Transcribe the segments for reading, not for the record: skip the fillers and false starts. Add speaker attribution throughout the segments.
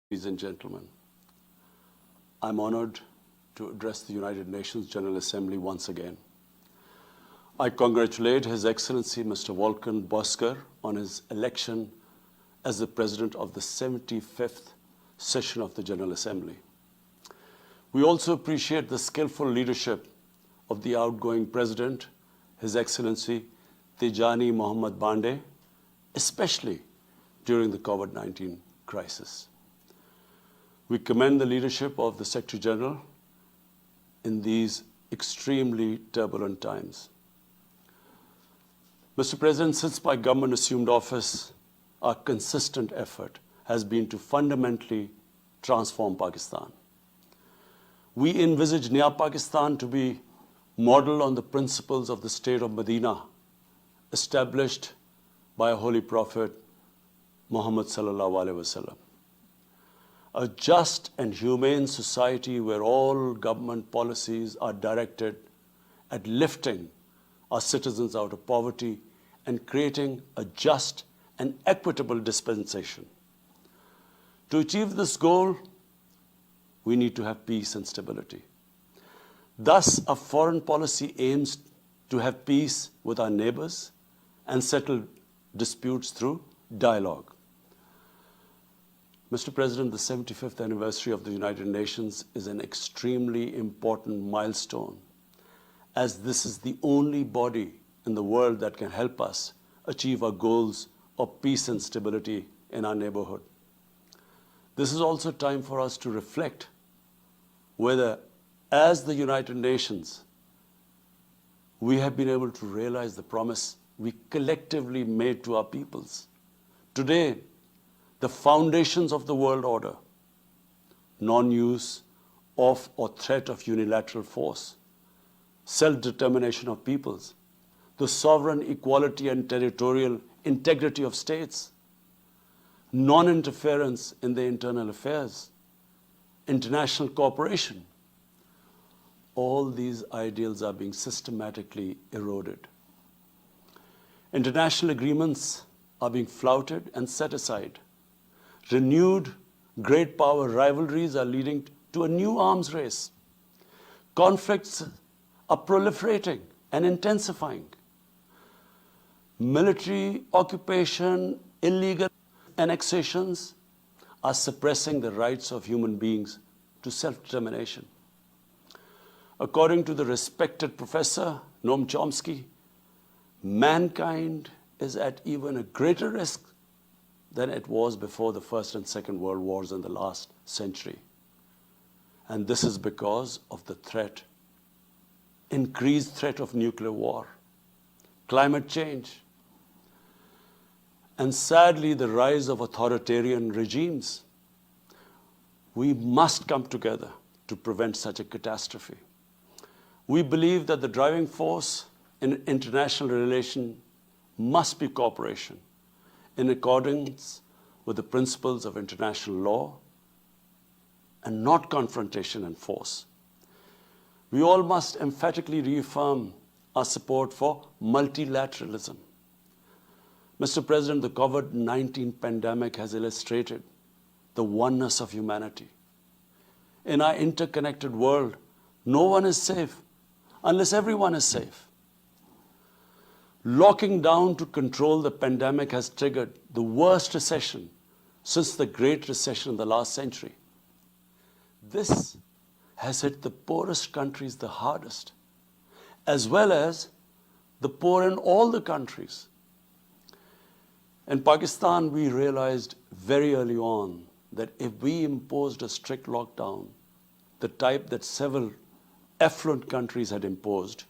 Speaker 1: Ladies and gentlemen, I'm honored to address the United Nations General Assembly once again. I congratulate His Excellency Mr. Volkan Bozkır on his election as the President of the 75th session of the General Assembly. We also appreciate the skillful leadership of the outgoing President, His Excellency Tijani Mohammad Bande, especially during the COVID-19 crisis. We commend the leadership of the Secretary General in these extremely turbulent times. Mr. President, since my government assumed office, our consistent effort has been to fundamentally transform Pakistan. We envisage Naya Pakistan to be modeled on the principles of the state of Medina, established by our Holy Prophet Muhammad sallallahu alaihi wasallam. A just and humane society where all government policies are directed at lifting our citizens out of poverty and creating a just and equitable dispensation. To achieve this goal, we need to have peace and stability. Thus, our foreign policy aims to have peace with our neighbors and settle disputes through dialogue. Mr. President, the 75th anniversary of the United Nations is an extremely important milestone, as this is the only body in the world that can help us achieve our goals of peace and stability in our neighborhood. This is also time for us to reflect whether, as the United Nations, we have been able to realize the promise we collectively made to our peoples. Today, the foundations of the world order, non-use of or threat of unilateral force, self-determination of peoples, the sovereign equality and territorial integrity of states, non-interference in their internal affairs, international cooperation, all these ideals are being systematically eroded. International agreements are being flouted and set aside. Renewed great power rivalries are leading to a new arms race. Conflicts are proliferating and intensifying. Military occupation, illegal annexations are suppressing the rights of human beings to self-determination. According to the respected professor Noam Chomsky, mankind is at even a greater risk than it was before the First and Second World Wars in the last century. And this is because of the threat, increased threat of nuclear war, climate change, and sadly the rise of authoritarian regimes. We must come together to prevent such a catastrophe. We believe that the driving force in international relations must be cooperation, in accordance with the principles of international law and not confrontation and force. We all must emphatically reaffirm our support for multilateralism. Mr. President, the COVID-19 pandemic has illustrated the oneness of humanity. In our interconnected world, no one is safe unless everyone is safe. Locking down to control the pandemic has triggered the worst recession since the Great Recession in the last century. This has hit the poorest countries the hardest, as well as the poor in all the countries. In Pakistan, we realized very early on that if we imposed a strict lockdown, the type that several affluent countries had imposed,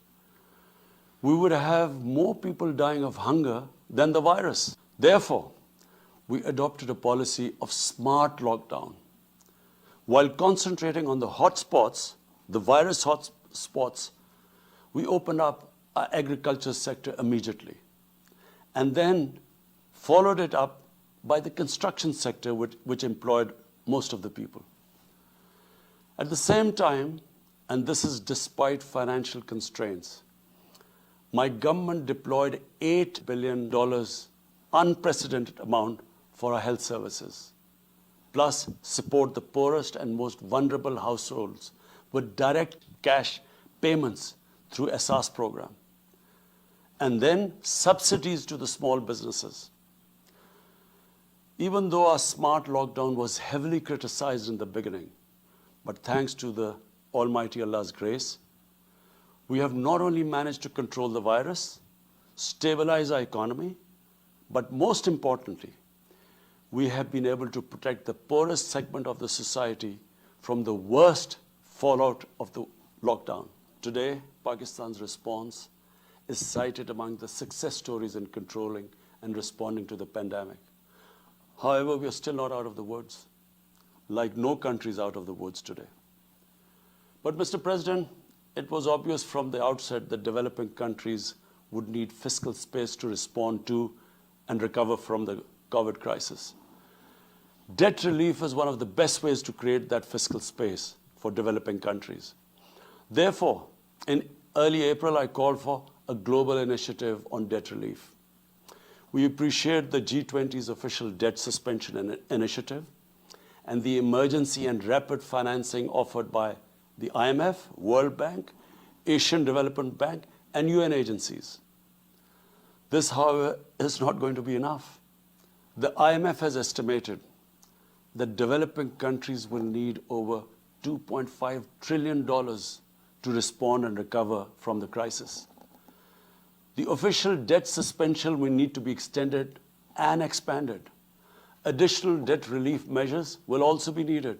Speaker 1: we would have more people dying of hunger than the virus. Therefore, we adopted a policy of smart lockdown. While concentrating on the hotspots, the virus hotspots, we opened up our agriculture sector immediately, and then followed it up by the construction sector, which employed most of the people. At the same time, and this is despite financial constraints, my government deployed $8 billion, unprecedented amount, for our health services, plus support the poorest and most vulnerable households with direct cash payments through SARS program, and then subsidies to the small businesses. Even though our smart lockdown was heavily criticized in the beginning, but thanks to the Almighty Allah's grace, we have not only managed to control the virus, stabilize our economy, but most importantly, we have been able to protect the poorest segment of the society from the worst fallout of the lockdown. Today, Pakistan's response is cited among the success stories in controlling and responding to the pandemic. However, we are still not out of the woods, like no country is out of the woods today. But Mr. President, it was obvious from the outset that developing countries would need fiscal space to respond to and recover from the COVID crisis. Debt relief is one of the best ways to create that fiscal space for developing countries. Therefore, in early April, I called for a global initiative on debt relief. We appreciate the G20's official debt suspension initiative and the emergency and rapid financing offered by the IMF, World Bank, Asian Development Bank, and UN agencies. This, however, is not going to be enough. The IMF has estimated that developing countries will need over $2.5 trillion to respond and recover from the crisis. The official debt suspension will need to be extended and expanded. Additional debt relief measures will also be needed.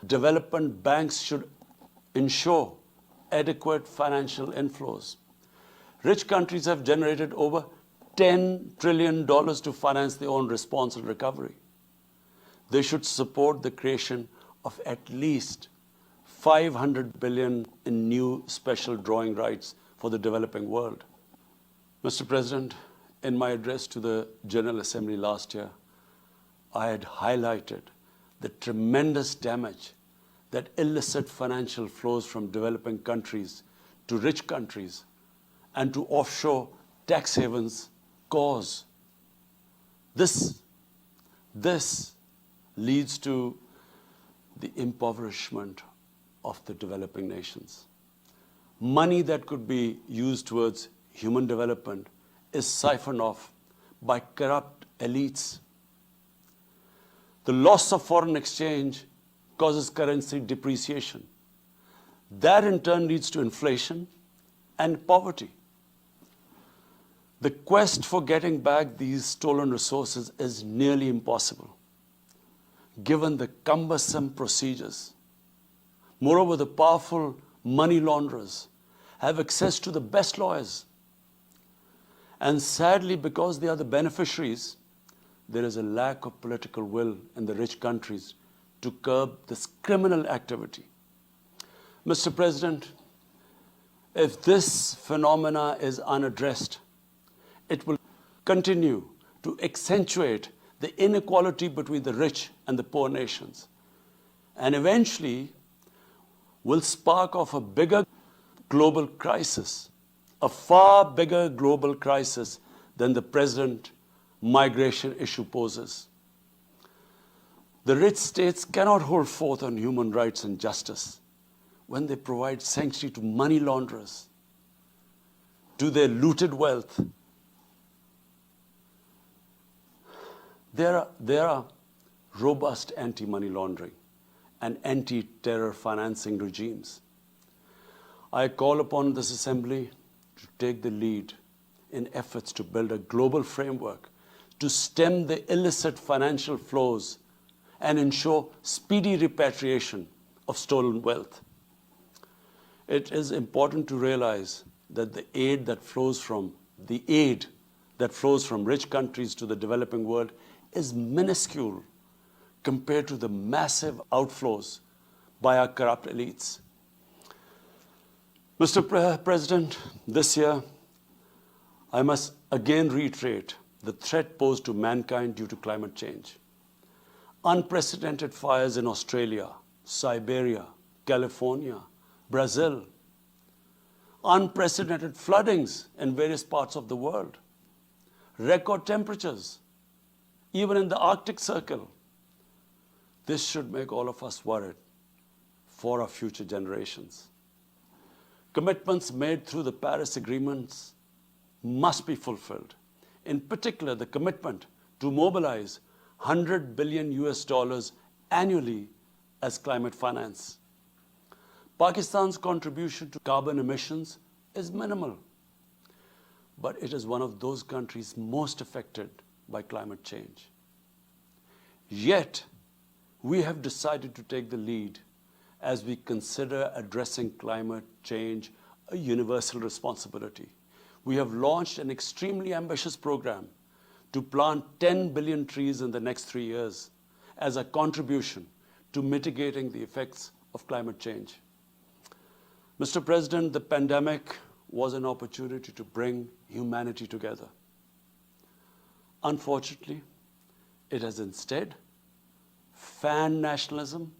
Speaker 1: Development banks should ensure adequate financial inflows. Rich countries have generated over $10 trillion to finance their own response and recovery. They should support the creation of at least $500 billion in new special drawing rights for the developing world. Mr. President, in my address to the General Assembly last year, I had highlighted the tremendous damage that illicit financial flows from developing countries to rich countries and to offshore tax havens cause. This leads to the impoverishment of the developing nations. Money that could be used towards human development is siphoned off by corrupt elites. The loss of foreign exchange causes currency depreciation. That in turn leads to inflation and poverty. The quest for getting back these stolen resources is nearly impossible, given the cumbersome procedures. Moreover, the powerful money launderers have access to the best lawyers. And sadly, because they are the beneficiaries, there is a lack of political will in the rich countries to curb this criminal activity. Mr. President, if this phenomena is unaddressed, it will continue to accentuate the inequality between the rich and the poor nations, and eventually will spark off a bigger global crisis, a far bigger global crisis than the present migration issue poses. The rich states cannot hold forth on human rights and justice when they provide sanctuary to money launderers, to their looted wealth. There are robust anti-money laundering and anti-terror financing regimes. I call upon this Assembly to take the lead in efforts to build a global framework to stem the illicit financial flows and ensure speedy repatriation of stolen wealth. It is important to realize that the aid that flows from rich countries to the developing world is minuscule compared to the massive outflows by our corrupt elites. Mr. President, this year, I must again reiterate the threat posed to mankind due to climate change. Unprecedented fires in Australia, Siberia, California, Brazil. Unprecedented floodings in various parts of the world. Record temperatures, even in the Arctic Circle. This should make all of us worried for our future generations. Commitments made through the Paris agreements must be fulfilled. In particular, the commitment to mobilize $100 billion annually as climate finance. Pakistan's contribution to carbon emissions is minimal, but it is one of those countries most affected by climate change. Yet, we have decided to take the lead as we consider addressing climate change a universal responsibility. We have launched an extremely ambitious program to plant 10 billion trees in the next 3 years as a contribution to mitigating the effects of climate change. Mr. President, the pandemic was an opportunity to bring humanity together. Unfortunately, it has instead fanned nationalism,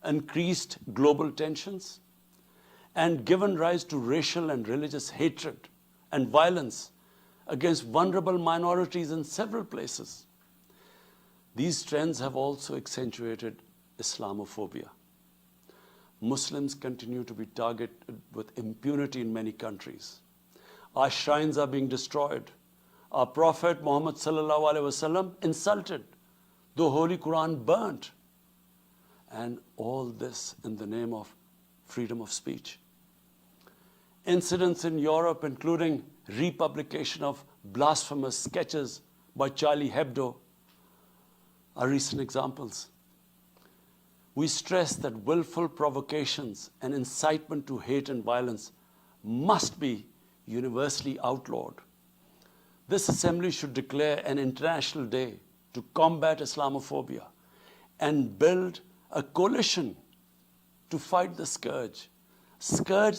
Speaker 1: increased global tensions, and given rise to racial and religious hatred and violence against vulnerable minorities in several places. These trends have also accentuated Islamophobia. Muslims continue to be targeted with impunity in many countries. Our shrines are being destroyed. Our Prophet Muhammad sallallahu alaihi wasallam insulted. The Holy Quran burnt. And all this in the name of freedom of speech. Incidents in Europe, including republication of blasphemous sketches by Charlie Hebdo, are recent examples. We stress that willful provocations and incitement to hate and violence must be universally outlawed. This assembly should declare an international day to combat Islamophobia and build a coalition to fight the scourge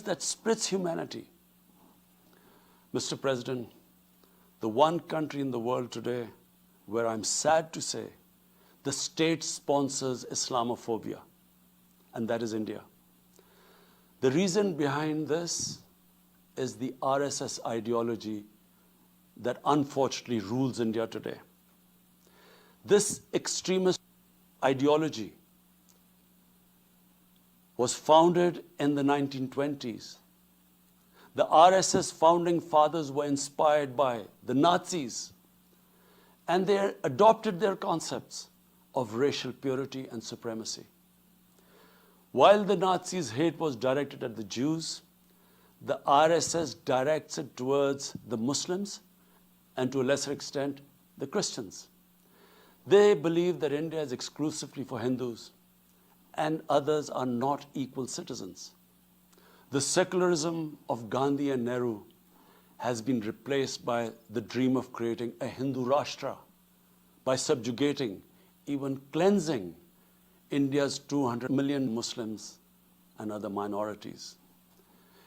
Speaker 1: that splits humanity. Mr. President, the one country in the world today where I'm sad to say the state sponsors Islamophobia, and that is India. The reason behind this is the RSS ideology that unfortunately rules India today. This extremist ideology was founded in the 1920s. The RSS founding fathers were inspired by the Nazis, and they adopted their concepts of racial purity and supremacy. While the Nazis' hate was directed at the Jews, the RSS directs it towards the Muslims and to a lesser extent, the Christians. They believe that India is exclusively for Hindus and others are not equal citizens. The secularism of Gandhi and Nehru has been replaced by the dream of creating a Hindu Rashtra by subjugating, even cleansing, India's 200 million Muslims and other minorities.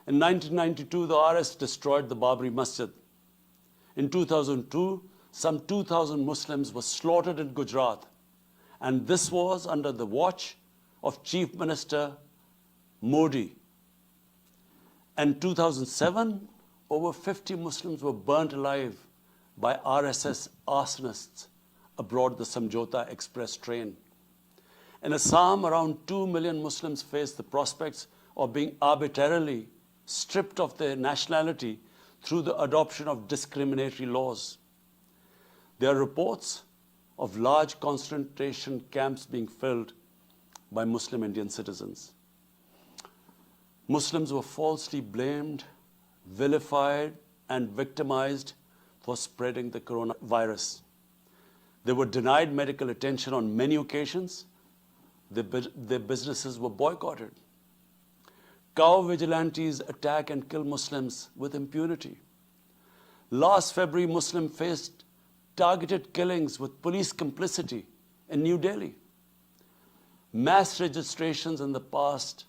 Speaker 1: In 1992, the RS destroyed the Babri Masjid. In 2002, some 2,000 Muslims were slaughtered in Gujarat, and this was under the watch of Chief Minister Modi. In 2007, over 50 Muslims were burnt alive by RSS arsonists aboard the Samjhota Express train. In Assam, around 2 million Muslims face the prospects of being arbitrarily stripped of their nationality through the adoption of discriminatory laws. There are reports of large concentration camps being filled by Muslim Indian citizens. Muslims were falsely blamed, vilified, and victimized for spreading the coronavirus. They were denied medical attention on many occasions. Their businesses were boycotted. Cow vigilantes attack and kill Muslims with impunity. Last February, Muslims faced targeted killings with police complicity in New Delhi. Mass registrations in the past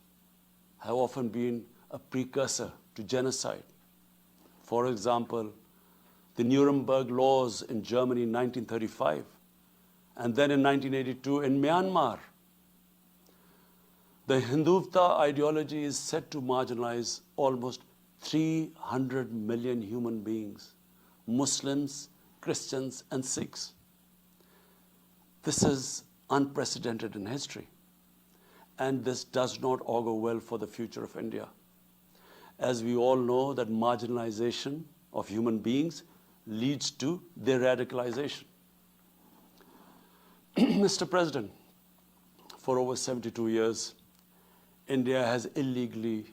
Speaker 1: have often been a precursor to genocide. For example, the Nuremberg laws in Germany in 1935, and then in 1982 in Myanmar. The Hindutva ideology is set to marginalize almost 300 million human beings, Muslims, Christians, and Sikhs. This is unprecedented in history. And this does not augur well for the future of India. As we all know, that marginalization of human beings leads to their radicalization. Mr. President, for over 72 years, India has illegally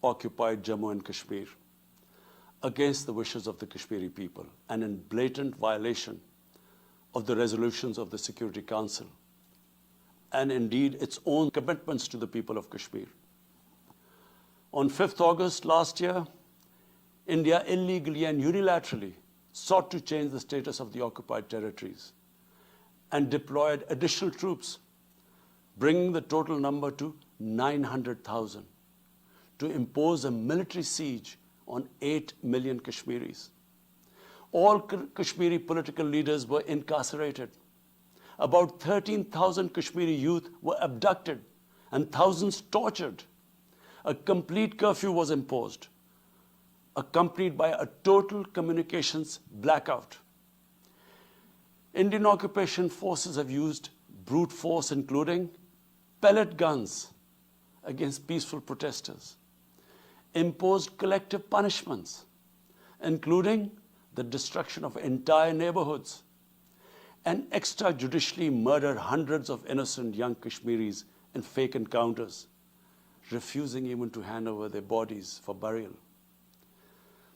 Speaker 1: occupied Jammu and Kashmir against the wishes of the Kashmiri people and in blatant violation of the resolutions of the Security Council and indeed its own commitments to the people of Kashmir. On 5th August last year, India illegally and unilaterally sought to change the status of the occupied territories and deployed additional troops, bringing the total number to 900,000, to impose a military siege on 8 million Kashmiris. All Kashmiri political leaders were incarcerated. About 13,000 Kashmiri youth were abducted and thousands tortured. A complete curfew was imposed, accompanied by a total communications blackout. Indian occupation forces have used brute force, including pellet guns against peaceful protesters, imposed collective punishments, including the destruction of entire neighborhoods, and extrajudicially murdered hundreds of innocent young Kashmiris in fake encounters, refusing even to hand over their bodies for burial.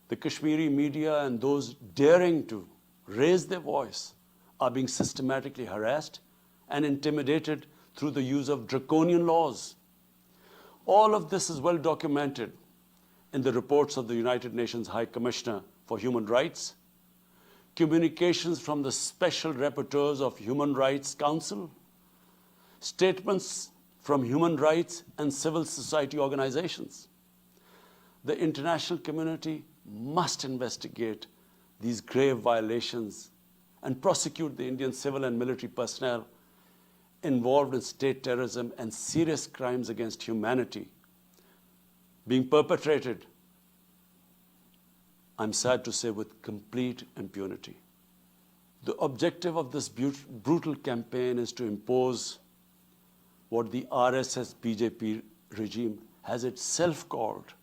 Speaker 1: The Kashmiri media and those daring to raise their voice are being systematically harassed and intimidated through the use of draconian laws. All of this is well documented in the reports of the United Nations High Commissioner for Human Rights, communications from the Special Rapporteurs of Human Rights Council, statements from human rights and civil society organizations. The international community must investigate these grave violations and prosecute the Indian civil and military personnel involved in state terrorism and serious crimes against humanity being perpetrated, I'm sad to say, with complete impunity. The objective of this brutal campaign is to impose what the RSS BJP regime has itself called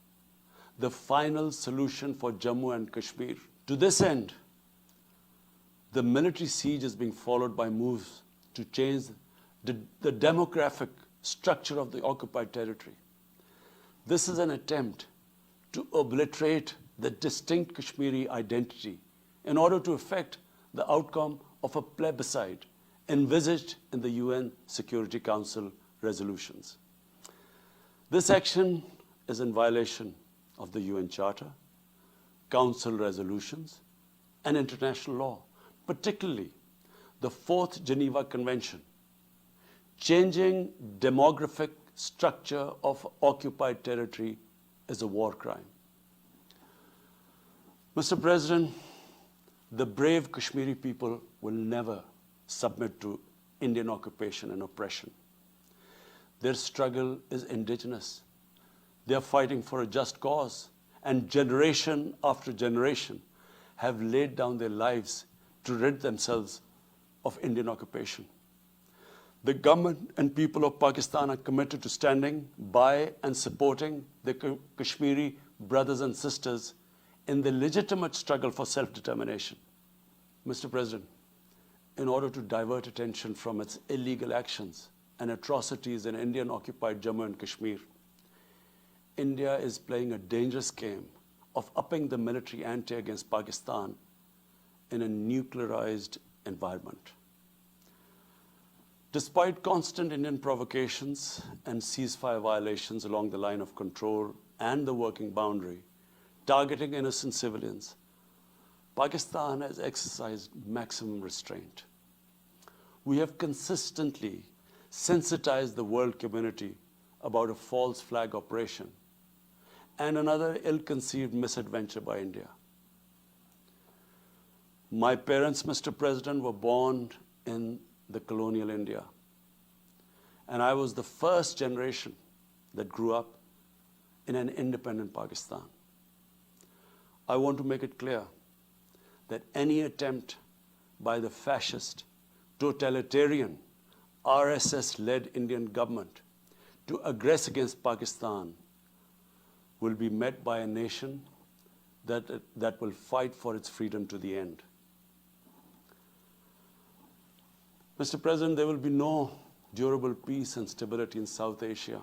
Speaker 1: the final solution for Jammu and Kashmir. To this end, the military siege is being followed by moves to change the demographic structure of the occupied territory. This is an attempt to obliterate the distinct Kashmiri identity in order to effect the outcome of a plebiscite envisaged in the UN Security Council resolutions. This action is in violation of the UN Charter, Council resolutions, and international law, particularly the 4th Geneva Convention. Changing demographic structure of occupied territory is a war crime. Mr. President, the brave Kashmiri people will never submit to Indian occupation and oppression. Their struggle is indigenous. They are fighting for a just cause, and generation after generation have laid down their lives to rid themselves of Indian occupation. The government and people of Pakistan are committed to standing by and supporting the Kashmiri brothers and sisters in the legitimate struggle for self-determination. Mr. President, in order to divert attention from its illegal actions and atrocities in Indian-occupied Jammu and Kashmir, India is playing a dangerous game of upping the military ante against Pakistan in a nuclearized environment. Despite constant Indian provocations and ceasefire violations along the line of control and the working boundary, targeting innocent civilians, Pakistan has exercised maximum restraint. We have consistently sensitized the world community about a false flag operation and another ill-conceived misadventure by India. My parents, Mr. President, were born in the colonial India, and I was the first generation that grew up in an independent Pakistan. I want to make it clear that any attempt by the fascist totalitarian, RSS-led Indian government to aggress against Pakistan will be met by a nation that will fight for its freedom to the end. Mr. President, there will be no durable peace and stability in South Asia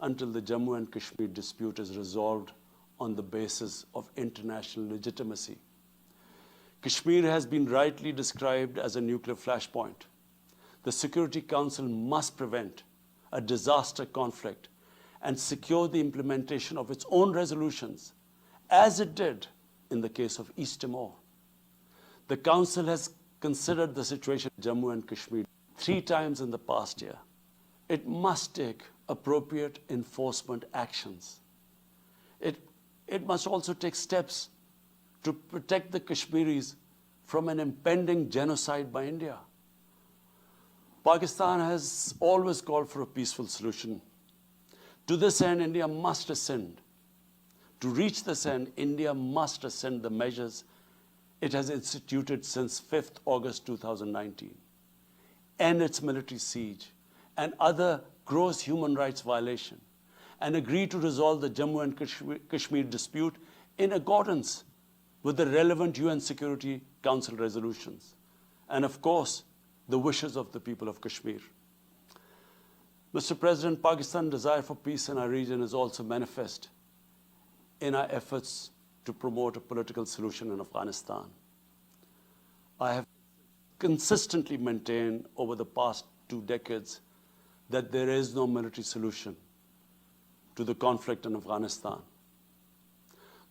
Speaker 1: until the Jammu and Kashmir dispute is resolved on the basis of international legitimacy. Kashmir has been rightly described as a nuclear flashpoint. The Security Council must prevent a disaster conflict and secure the implementation of its own resolutions, as it did in the case of East Timor. The Council has considered the situation in Jammu and Kashmir 3 times in the past year. It must take appropriate enforcement actions. It must also take steps to protect the Kashmiris from an impending genocide by India. Pakistan has always called for a peaceful solution. To this end, India must rescind. To reach this end, India must rescind the measures it has instituted since 5th August 2019, end its military siege and other gross human rights violation, and agree to resolve the Jammu and Kashmir dispute in accordance with the relevant UN Security Council resolutions, and of course, the wishes of the people of Kashmir. Mr. President, Pakistan's desire for peace in our region is also manifest in our efforts to promote a political solution in Afghanistan. I have consistently maintained over the past 2 decades that there is no military solution to the conflict in Afghanistan.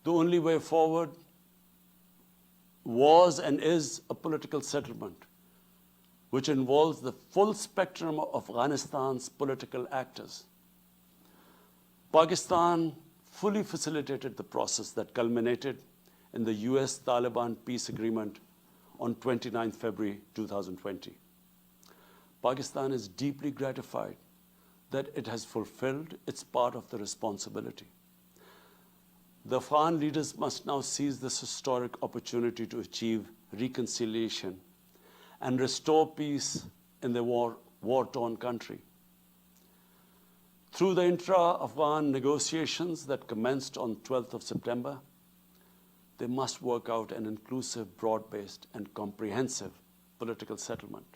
Speaker 1: The only way forward was and is a political settlement, which involves the full spectrum of Afghanistan's political actors. Pakistan fully facilitated the process that culminated in the US-Taliban peace agreement on 29 February 2020. Pakistan is deeply gratified that it has fulfilled its part of the responsibility. The Afghan leaders must now seize this historic opportunity to achieve reconciliation and restore peace in the war-torn country. Through the intra-Afghan negotiations that commenced on 12th of September, they must work out an inclusive, broad-based, and comprehensive political settlement.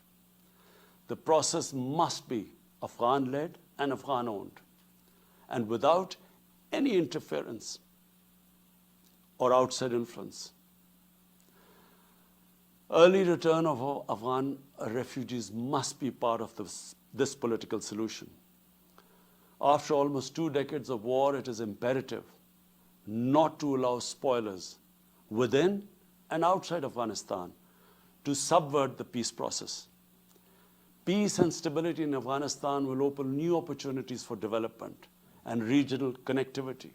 Speaker 1: The process must be Afghan-led and Afghan-owned, and without any interference or outside influence. Early return of Afghan refugees must be part of this political solution. After almost 2 decades of war, it is imperative not to allow spoilers within and outside Afghanistan to subvert the peace process. Peace and stability in Afghanistan will open new opportunities for development and regional connectivity.